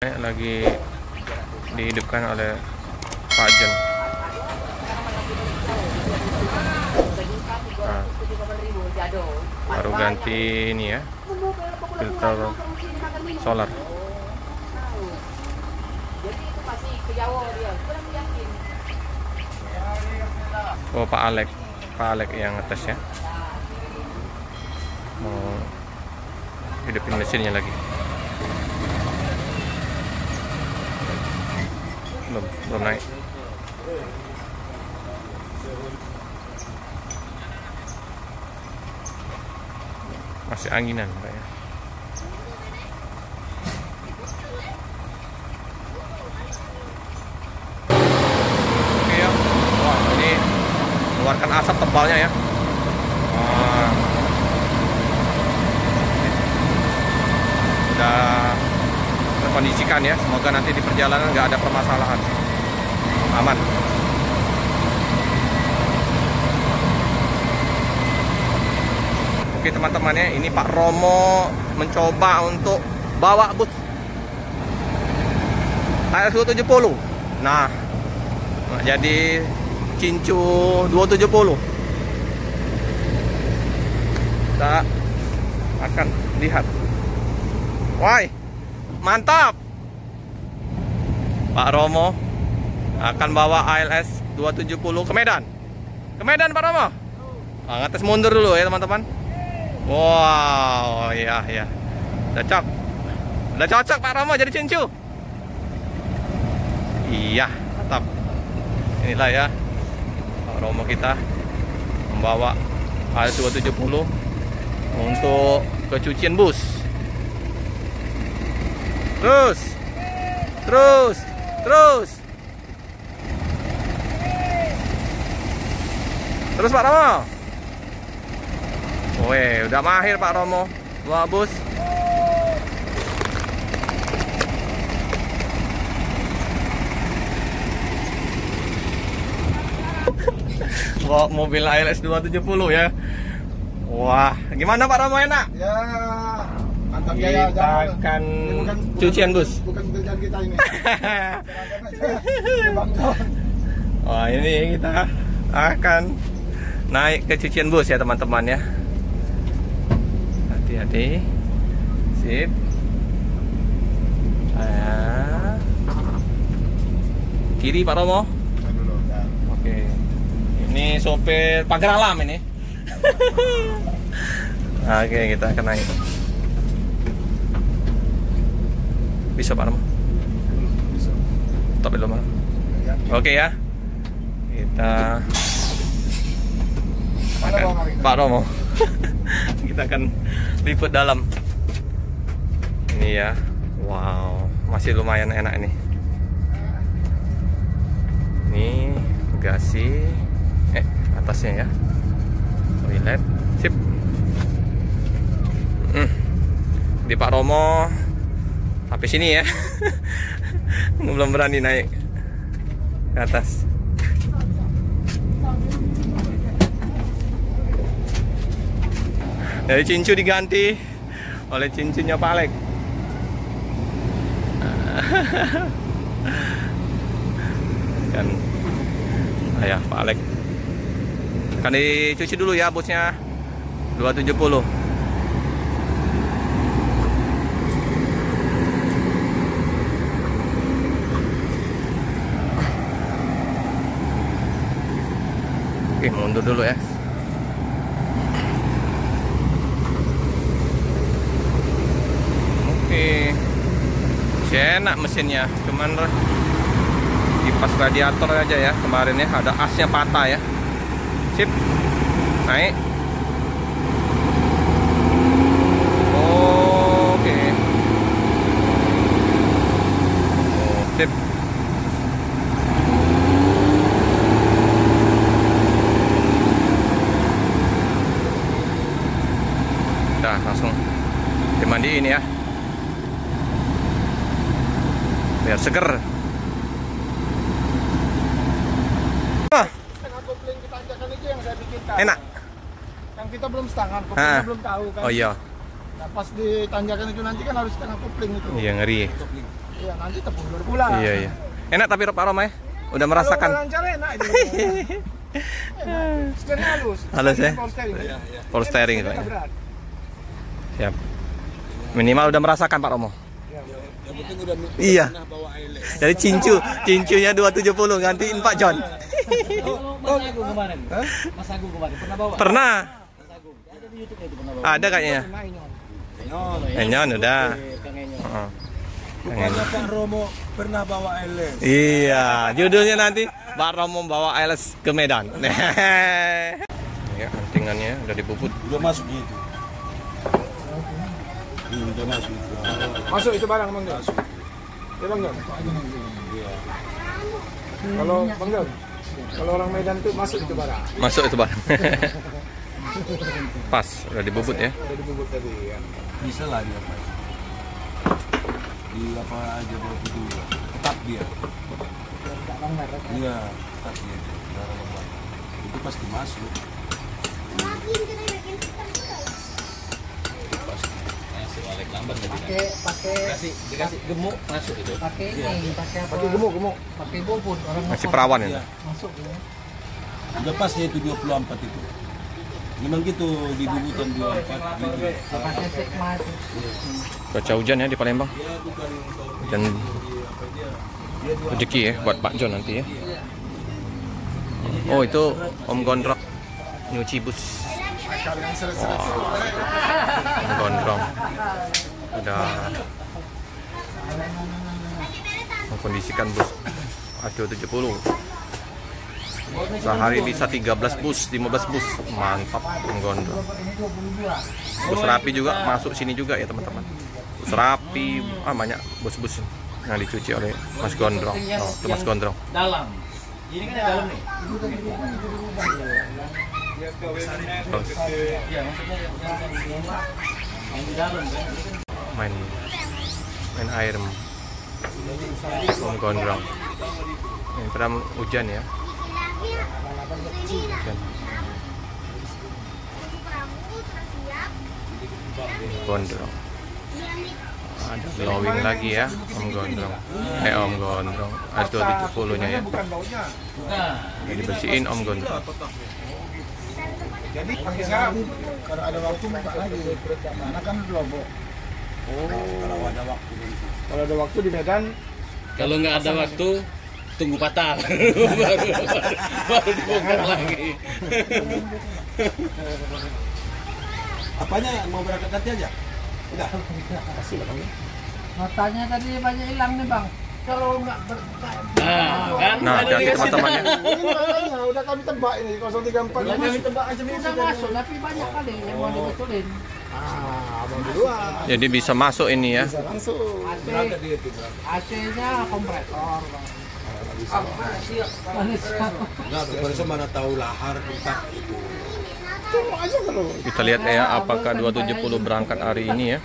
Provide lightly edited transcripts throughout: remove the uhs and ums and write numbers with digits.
Lagi dihidupkan oleh Pak Jen. Nah, baru ganti ini ya, filter solar. Oh, Pak Alek yang ngetes ya, mau hidupin mesinnya lagi. Belum naik. Masih anginan kayaknya. Oke ya. Wah, ini mengeluarkan asap tebalnya ya. Wah. Udah terkondisikan ya, semoga nanti di perjalanan nggak ada permasalahan, aman. Oke teman-teman ya, ini Pak Romo mencoba untuk bawa bus TR270. Nah, jadi Cincu 270. Kita akan lihat. Wah, mantap. Pak Romo akan bawa ALS 270 ke Medan. Ke Medan Pak Romo. Ngetes mundur dulu ya teman-teman. Wow, iya ya. Cocok. Udah cocok Pak Romo jadi Cincu. Iya, mantap. Inilah ya Pak Romo kita membawa ALS 270 untuk kecucian bus. Terus Pak Romo. Weh, udah mahir Pak Romo bawa bus. Bawa mobil ALS 270 ya. Wah, gimana Pak Romo, enak? Ya, mantap ya. Kita akan cucian bus. Bukan kerjaan kita ini. Wah, ini kita akan naik ke cucian bus ya teman-teman ya. Hati-hati. Sip. Kiri Pak Romo. Oke. Ini sopir pagar alam ini. Oke, kita akan naik. Bisa Pak Romo? Bisa. Top belum Pak? Oke ya. Kita Pak Romo. Kita akan liput dalam. Ini ya. Wow, masih lumayan enak ini. Ini bagasi. Atasnya ya. Toilet. Sip. Di Pak Romo sampai sini ya. Belum berani naik ke atas. Dari Cincu diganti oleh Cincunya Pak Alek. Kan ayah Pak Alek akan dicuci dulu ya busnya 270. Oke, mundur dulu ya. Oke, enak mesinnya, cuman kipas radiator aja ya kemarin ya, ada asnya patah ya. Sip, naik. Oke. Sip. Udah langsung dimandiin ya, biar seger. Setengah kopling kita tanjakan itu yang saya pikirkan. Enak. Yang kita belum setengah, koplingnya belum tahu kan. Oh iya. Nah, pas di tanjakan itu nanti kan harus setengah kopling itu. Iya, ngeri. Kopling. Iya, nanti tepung berpulang. Iya, iya. Enak tapi Pak Roma ya? Udah merasakan? Kalau lancar enak itu. Steering halus. Halus ya? Power steering. Iya, iya. Full steering itu Nggak ya. berat. Siap. Minimal udah merasakan Pak Romo. Yang penting udah Iya. pernah bawa ALS. Jadi cincunya 270 gantiin Pak John. Mas Agung kemarin. Mas Agung kemarin pernah bawa? Pernah. Mas Agung. Ada di YouTube itu pernah bawa. Ada kayaknya. Nah, ini. Enyon udah. Kang Enyon. Heeh. Rupanya Pak Romo pernah bawa ALS. Iya, judulnya nanti Pak Romo bawa ALS ke Medan. Ya, antingannya udah dibubut. Udah masuk gitu. Udah masuk itu. Masuk itu barang Bang John. Ya Bang John. Iya. Kalau Bang John, kalau orang Medan tuh masuk itu barang. Masuk itu barang. Pas, udah dibubut ya. Udah dibubut tadi ya. Bisa lah dia Pak. Di apa aja bawa itu tetap dia. Iya, tetap dia. Darah lembar. Itu pasti masuk. Masuk Alek lambat tadi. pakai Dikasih gemuk masuk itu. pakai ini pakai apa Pakai gemuk. pakai bobot orang Masih ngokor. perawan ya. Iya. masuk ya Udah pas ya itu 24 itu. Memang gitu di bubutan 24 gitu. pakai sekma itu Cuaca hujan ya di Palembang. Dia bukan Dan rezeki ya buat Pak John nanti ya. Oh itu Om Gondrok nyuci bus. Om Gondrong udah mengkondisikan bus A270. Sehari bisa 13 bus, 15 bus. Mantap Om Gondrong. Bus Rapi juga masuk sini juga ya teman-teman. Bus Rapi, banyak bus-bus yang dicuci oleh Mas Gondrong. Oh, itu Mas Gondrong. Dalam. Ini kan yang dalam nih. Terus Iya, maksudnya yang di dalam kan. main air Om Gondrong. Ini pernah hujan ya. Hujan. Gondrong. Ada glowing lagi ya Om Gondrong. Om Gondrong. S270 nya ya. Bukan baunya. Nah, Ini dibersihin Om Gondrong. Jadi pakai sekarang. Kalau ada waktu buka lagi. Karena kan lobo. kalau ada waktu nanti. Kalau ada waktu di Medan, kalau nggak ada waktu tunggu patah. baru dibongkar lagi. Apanya mau berangkat nanti aja? Udah. matanya tadi banyak hilang nih bang kalau nggak Nah, kan? Nah, Ada hati-hati dikasih teman-teman ya. ini makanya udah kami tebak ini 034. Udah kami tebak aja udah masuk tapi banyak kali yang mau dibetulin Abang duluan. Jadi bisa masuk ini ya. Bisa langsung. Berangkat dia itu. AC-nya kompresor bang Enggak, berarti mana tahu lahar entar itu. Tunggu aja kalau. Kita lihat ya apakah 270 berangkat hari ini ya.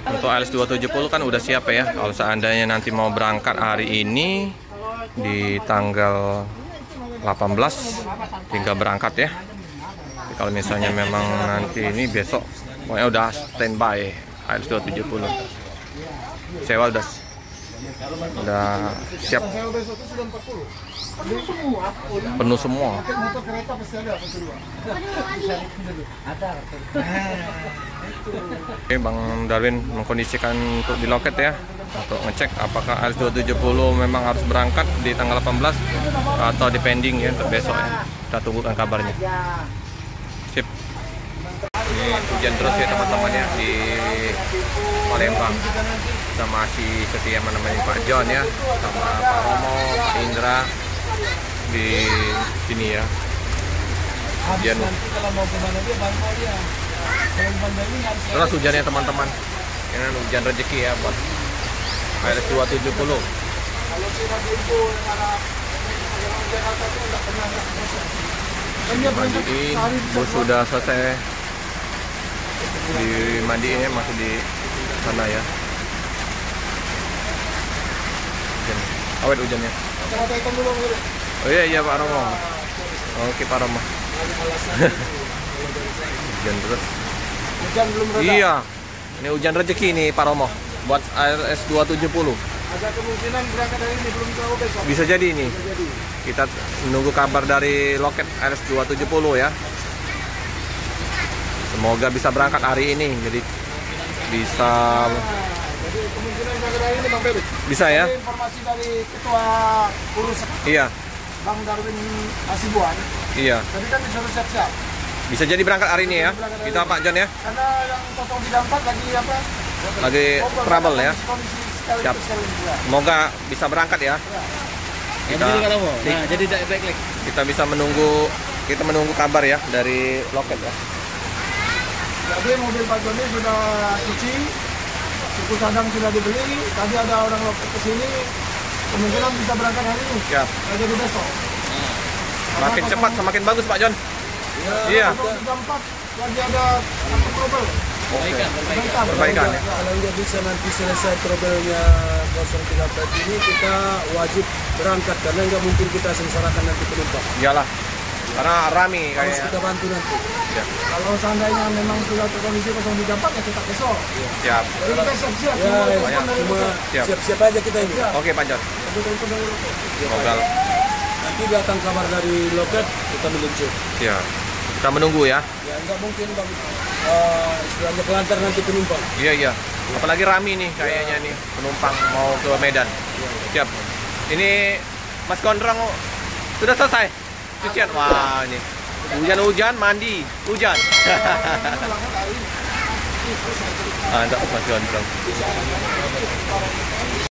Untuk ALS 270 kan udah siap ya. Kalau seandainya nanti mau berangkat hari ini di tanggal 18 tinggal berangkat ya. Tapi kalau misalnya memang nanti ini besok pokoknya udah standby ALS 270. Sewa udah siap Saya besok itu sudah 40. Penuh semua. penuh semua. Motor kereta pasti ada satu dua. ada Oke, Bang Darwin mengkondisikan untuk di loket ya, untuk ngecek apakah ALS 270 memang harus berangkat di tanggal 18 atau depending ya untuk besok ya. Kita tunggukan kabarnya. Sip. Ini hujan terus ya teman-teman ya di Palembang. Kita masih setia menemani Pak John ya, sama Pak Romo, Pak Indra di sini ya. Hujan. Kalau mau kemana dia bangkal dia. Kalau pandemi harus Terus hujannya teman-teman. Ini hujan rezeki ya buat ALS 270. Kalau sudah diimpor arah Jakarta itu enggak pernah kan dia berangkat Dimandiin, sehari bisa bus sudah selesai dimandiin ya, masih di sana ya. Hujan. Awet hujannya. kacamata hitam dulu gitu. Oh iya Pak Romo. Oke Pak Romo. Hujan terus. Hujan belum reda. Iya. Ini hujan rezeki nih Pak Romo. buat ALS 270. Ada kemungkinan berangkat hari ini, belum tahu besok. Bisa jadi ini. Jadi Kita menunggu kabar dari loket ALS 270 ya. Semoga bisa berangkat hari ini. Jadi bisa jadi kemungkinan berangkat hari ini Bang Bebek. bisa ya. Ada informasi dari ketua urus Iya. Bang Darwin Hasibuan. Iya. Tadi kan disuruh siap-siap. Bisa jadi berangkat hari ini ya. Kita Pak John ya. Karena yang 034 lagi apa? Lagi trouble ya. Kondisi sekali Siap. itu sekali juga. Semoga bisa berangkat ya. Yang Kita betul kan kamu? Nah, jadi backlight. kita bisa menunggu kabar ya dari loket ya. Jadi mobil Pak Joni sudah cuci, suku cadang sudah dibeli. Tadi ada orang loket ke sini, kemungkinan bisa berangkat hari ini. Siap. Nggak jadi besok. Makin cepat semakin bagus Pak John. Iya. 034 lagi ada satu trouble. Perbaikan. Perbaikan ya. Kalau nggak bisa nanti selesai trouble-nya 034 ini, kita wajib berangkat karena nggak mungkin kita sengsarakan nanti penumpang. Iyalah. Karena rame Harus kayaknya. kita bantu nanti. Ya. Kalau seandainya memang sudah terkondisi 034 ya kita besok. Siap. Jadi kita siap-siap. Ya, Semua banyak. telepon dari cuma loket. Siap. siap-siap aja kita ini. Oke Pak John. Ada telepon dari loket. Semoga Nanti datang kabar dari loket, kita meluncur. ya. Kita menunggu ya. Ya nggak mungkin bang, istilahnya pelantar nanti penumpang. Iya iya. Apalagi rame nih kayaknya nih penumpang mau ke Medan. Siap. Ini Mas Gondrong sudah selesai cucian. Wah ini hujan mandi hujan. Mantap Mas Gondrong.